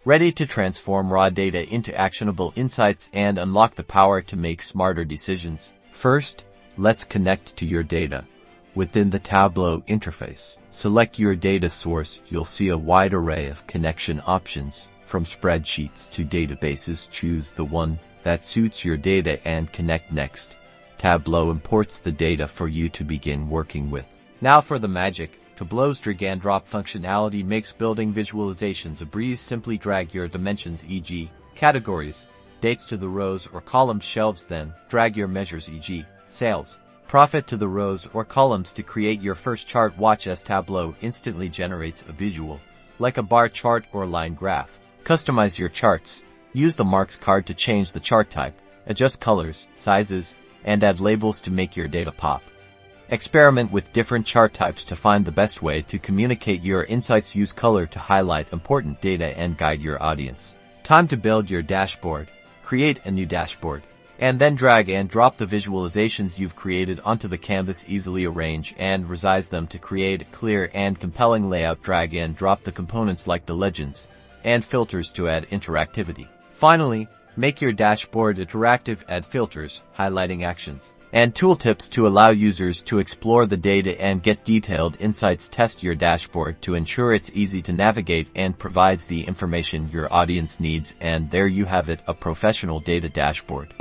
ready to transform raw data into actionable insights and unlock the power to make smarter decisions. First, let's connect to your data. Within the Tableau interface, select your data source. You'll see a wide array of connection options. From spreadsheets to databases, choose the one that suits your data and connect next. Tableau imports the data for you to begin working with. Now for the magic. Tableau's drag-and-drop functionality makes building visualizations a breeze. Simply drag your dimensions, e.g., categories, dates to the rows or column shelves, then drag your measures, e.g., sales, profit to the rows or columns to create your first chart. Watch as Tableau instantly generates a visual, like a bar chart or line graph. Customize your charts. Use the marks card to change the chart type, adjust colors, sizes, and add labels to make your data pop. Experiment with different chart types to find the best way to communicate your insights. Use color to highlight important data and guide your audience. Time to build your dashboard. Create a new dashboard, and then drag and drop the visualizations you've created onto the canvas. Easily arrange and resize them to create a clear and compelling layout. Drag and drop the components like the legends and filters to add interactivity. Finally, make your dashboard interactive. Add filters, highlighting actions, and tooltips to allow users to explore the data and get detailed insights. Test your dashboard to ensure it's easy to navigate and provides the information your audience needs. And there you have it, a professional data dashboard.